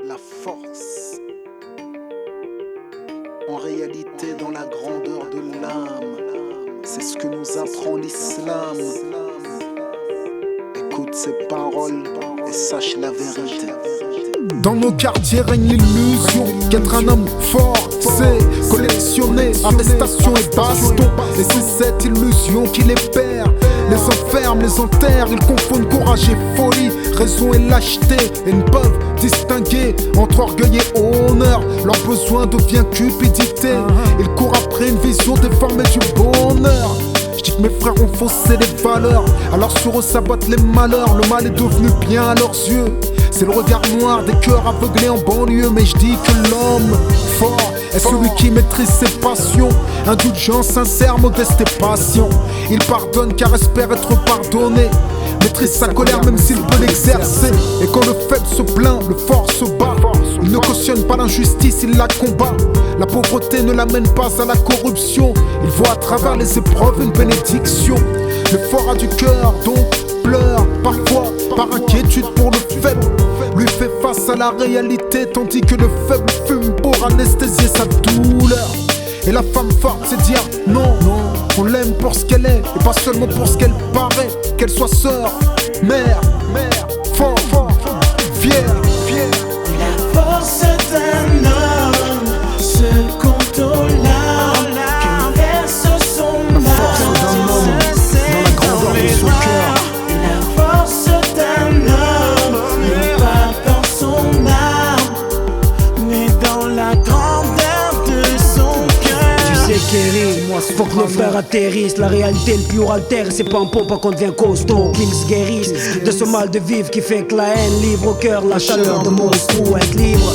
la force. En réalité, dans la grandeur de l'âme, c'est ce que nous apprend l'islam. Écoute ces paroles et sache la vérité. Dans nos quartiers règne l'illusion qu'être un homme fort, c'est collectionner arrestation et baston. Et c'est cette illusion qui les perd, les enferme, les enterre. Ils confondent courage et folie, raison et lâcheté, et ne peuvent distinguer entre orgueil et honneur. Leur besoin devient cupidité. Ils courent après une vision déformée du bonheur. J'dis que mes frères ont faussé les valeurs, alors sur eux s'abattent les malheurs. Le mal est devenu bien à leurs yeux, c'est le regard noir des cœurs aveuglés en banlieue. Mais je dis que l'homme fort est celui qui maîtrise ses passions. Indulgent, sincère, modeste et patient. Il pardonne car espère être pardonné. Maîtrise sa colère même s'il peut l'exercer. Et quand le faible se plaint, le fort se bat. Il ne cautionne pas l'injustice, il la combat. La pauvreté ne l'amène pas à la corruption. Il voit à travers les épreuves une bénédiction. Le fort a du cœur, donc pleure parfois par inquiétude pour le faible. Lui fait face à la réalité, tandis que le faible fume pour anesthésier sa douleur. Et la femme forte, c'est dire non, on l'aime pour ce qu'elle est, et pas seulement pour ce qu'elle paraît. Qu'elle soit sœur, mère, femme, fière. La force d'un homme se compte au larmes qui verse son âme. Dans la grandeur de son cœur. La force d'un homme n'est pas dans son âme, mais dans la grandeur de son cœur. Tu sais Kerry, faut que nos frères atterrissent. La réalité le plus altère, c'est pas en pompe qu'on devient costaud. Qu'ils se guérissent de ce mal de vivre qui fait que la haine livre au cœur la chaleur de mon trou. Être libre,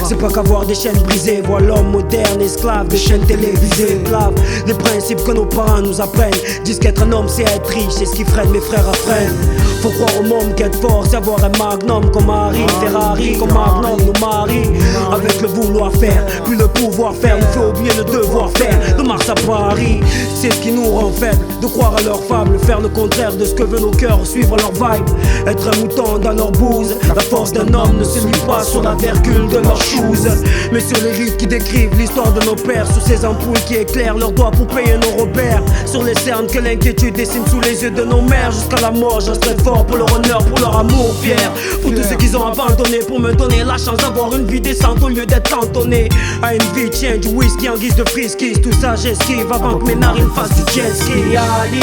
c'est pas qu'avoir des chaînes brisées. Voir l'homme moderne, esclave des chaînes télévisées. Esclave des principes que nos parents nous apprennent. Disent qu'être un homme c'est être riche, c'est ce qui freine mes frères apprennent. Faut croire au monde qu'être fort, c'est avoir un magnum comme Harry, Ferrari comme Magnum nous marie. Avec le vouloir faire, puis le pouvoir faire nous fait oublier le devoir faire. De Mars à Paris, c'est ce qui nous rend faibles. De croire à leurs fables, faire le contraire de ce que veulent nos cœurs, suivre leur vibe. Être un mouton dans leur bouse. La force d'un homme ne se lit pas sur la virgule de leurs shoes, mais sur les rives qui décrivent l'histoire de nos pères. Sur ces ampoules qui éclairent leurs doigts pour payer nos repères. Sur les cernes que l'inquiétude dessine sous les yeux de nos mères. Jusqu'à la mort, je resterai fort pour leur honneur, pour leur amour fier. Pour tous ceux qu'ils ont abandonné, pour me donner la chance d'avoir une vie décente au lieu d'être cantonné à une vie tienne, du whisky en guise de friskies. Tout ça j'esquive avant que mes narines fassent du jet ski. Ali,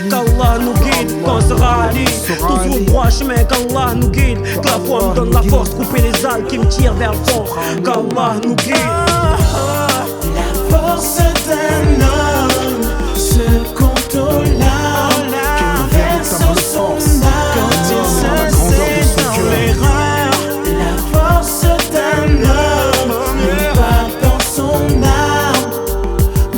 qu'Allah nous guide, qu'on se rallie tous sur le droit chemin, qu'Allah nous guide. Que la foi me donne la force, couper les ailes qui me tirent vers le fond. Qu'Allah nous guide. La force d'un homme se compte au larmes qui verse son âme quand il se sait dans l'erreur. La force d'un homme n'est pas dans son âme,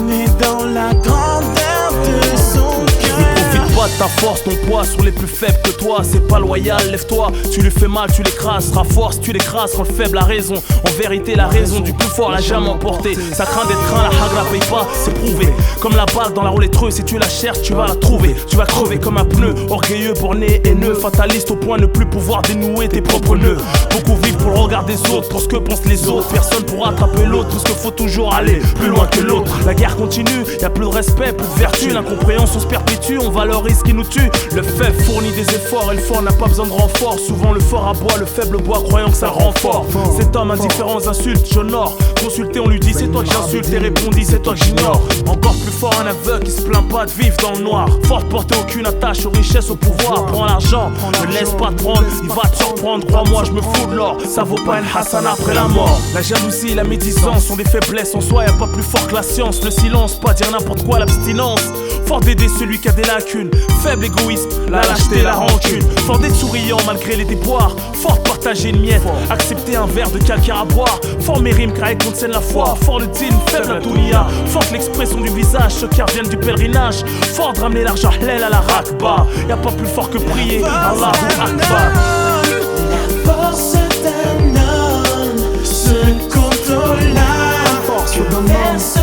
mais dans la grandeur de son cœur. Ne profite pas de ta force, ton poids sur les plus faibles que toi, c'est pas loyal, lève-toi. Tu lui fais mal, tu l'écrases, sera force, tu l'écrases quand le faible a raison. En vérité, la raison du plus fort l'a jamais emporté. Ça craint d'être craint, la hagra paye pas, c'est prouvé. Comme la balle dans la rouletteuse, si tu la cherches, tu vas la trouver. Tu vas crever comme un pneu, orgueilleux, borné, haineux, fataliste au point de ne plus pouvoir dénouer tes propres nœuds. Beaucoup vivent pour le regard des autres, pour ce que pensent les autres. Personne pour attraper l'autre, parce qu'il faut toujours aller plus loin que l'autre. La guerre continue, y a plus de respect, plus de vertu. L'incompréhension se perpétue, on valorise ce qui nous tue. Le faible fournit des efforts et le fort n'a pas besoin de renfort. Souvent le fort aboie, le faible boit, croyant que ça le rend fort. Cet homme indifférents insulte, j'honore. Consulté, on lui dit c'est toi que j'insulte, et répondit c'est toi que j'ignore. Encore plus fort un aveugle qui se plaint pas de vivre dans le noir. Fort de porter aucune attache aux richesses, au pouvoir. Prends l'argent, ne laisse pas te prendre, il va te surprendre. Crois-moi, je me fous de l'or, ça vaut pas une hassana après la mort. La jalousie, la médisance sont des faiblesses en soi, y'a pas plus fort que la science. Le silence, pas dire n'importe quoi, l'abstinence. Fort d'aider celui qui a des lacunes, faible égoïsme, la lâcheté, la rancune. Fort d'être souriant malgré les déboires, fort de partager une miette, accepter un verre de calcaire à boire. Fort mes rimes car elles contiennent la foi, fort le din, faible la dounia. Fort l'expression du visage, ceux qui reviennent du pèlerinage. Fort de ramener l'argent halal à la rakba. Y'a pas plus fort que prier, Allahu Akbar. La force d'un homme se compte au larmes qui verse